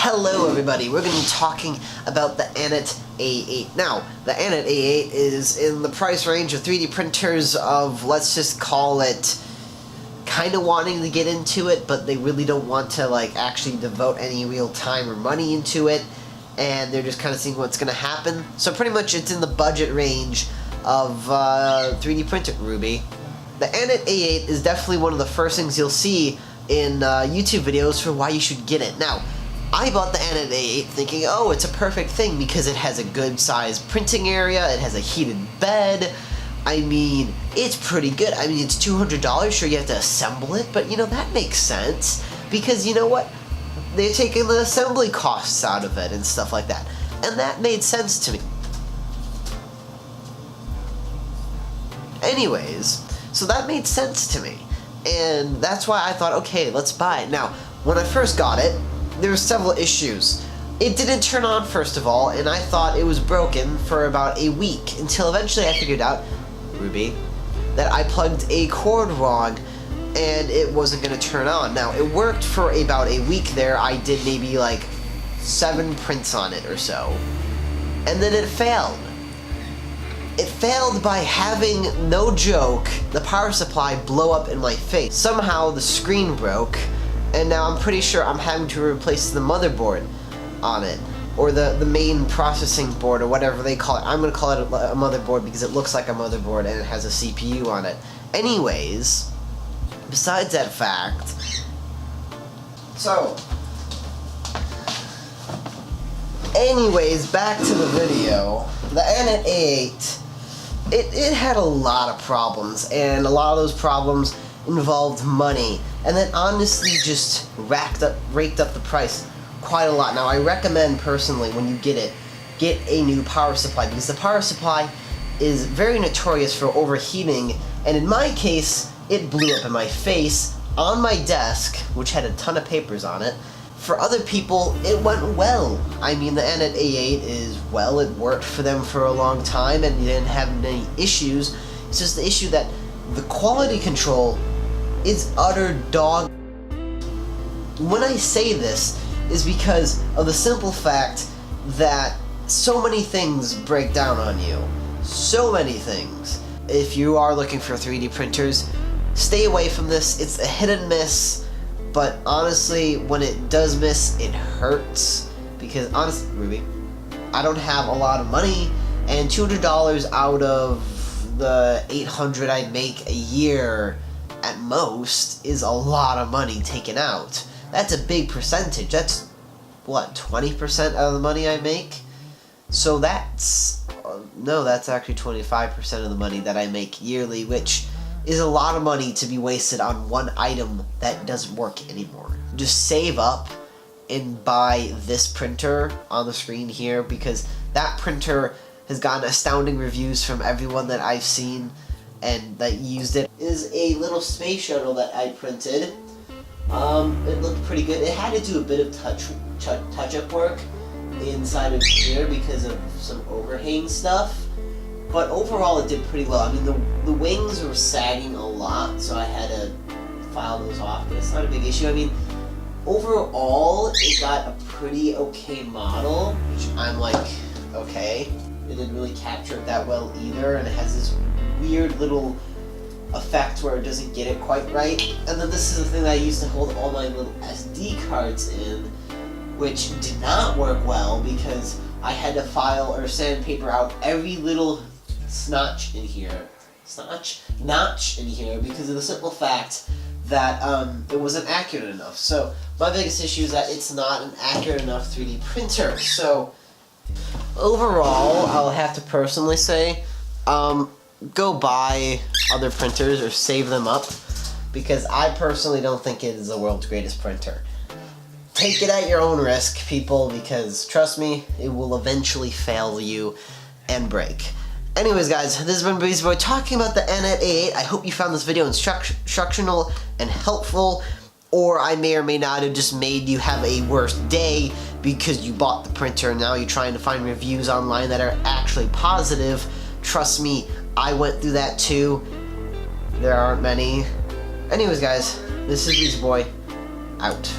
Hello everybody, we're going to be talking about the Anet A8. Now, the Anet A8 is in the price range of 3D printers of, let's just call it, kind of wanting to get into it, but they really don't want to actually devote any real time or money into it, and they're just kind of seeing what's going to happen. So pretty much it's in the budget range of 3D printer, Ruby. The Anet A8 is definitely one of the first things you'll see in YouTube videos for why you should get it. Now, I bought the Anet A8 thinking, oh, it's a perfect thing because it has a good sized printing area, it has a heated bed. I mean, it's pretty good. I mean, it's $200, sure you have to assemble it, but you know, that makes sense because you know what? They're taking the assembly costs out of it and stuff like that. And that made sense to me. Anyways, so that made sense to me. And that's why I thought, okay, let's buy it. Now, when I first got it, there were several issues. It didn't turn on, first of all, and I thought it was broken for about a week, until eventually I figured out, Ruby, that I plugged a cord wrong, and it wasn't going to turn on. Now, it worked for about a week there. I did maybe 7 prints on it or so, and then it failed. It failed by having, no joke, the power supply blow up in my face. Somehow the screen broke, and now I'm pretty sure I'm having to replace the motherboard on it, or the main processing board, or whatever they call it. I'm going to call it a motherboard because it looks like a motherboard and it has a CPU on it. Anyways, besides that fact, anyways, back to the video. The Anet A8, it had a lot of problems, and a lot of those problems involved money, and then honestly just raked up the price quite a lot. Now, I recommend personally, when you get it, get a new power supply, because the power supply is very notorious for overheating, and in my case, it blew up in my face on my desk, which had a ton of papers on it. For other people, it went well. I mean, the Anet A8 is, well, it worked for them for a long time, and you didn't have any issues. It's just the issue that the quality control is utter dog. When I say this, is because of the simple fact that so many things break down on you. So many things. If you are looking for 3D printers, stay away from this. It's a hit and miss. But honestly, when it does miss, it hurts. Because honestly, Ruby, I don't have a lot of money, and $200 out of the $800 I'd make a year at most is a lot of money taken out. That's a big percentage. That's, what, 20% of the money I make? So that's, no, that's actually 25% of the money that I make yearly, which is a lot of money to be wasted on one item that doesn't work anymore. Just save up and buy this printer on the screen here, because that printer has gotten astounding reviews from everyone that I've seen and that used it. It is a little space shuttle that I printed. It looked pretty good. It had to do a bit of touch-up work inside of here because of some overhang stuff. But overall, it did pretty well. I mean, the wings were sagging a lot, so I had to file those off, but it's not a big issue. I mean, overall, it got a pretty okay model, which I'm like, okay. It didn't really capture it that well either, and it has this weird little effect where it doesn't get it quite right. And then this is the thing that I used to hold all my little SD cards in, which did not work well because I had to file or sandpaper out every little notch in here because of the simple fact that it wasn't accurate enough. So my biggest issue is that it's not an accurate enough 3D printer. So overall, I'll have to personally say, go buy other printers or save them up, because I personally don't think it is the world's greatest printer. Take it at your own risk, people, because trust me, it will eventually fail you and break. Anyways, guys, this has been Breezy Boy talking about the Anet A8. I hope you found this video instructional and helpful, or I may or may not have just made you have a worse day because you bought the printer and now you're trying to find reviews online that are actually positive. Trust me, I went through that too. There aren't many. Anyways, guys, this is Breezy Boy, out.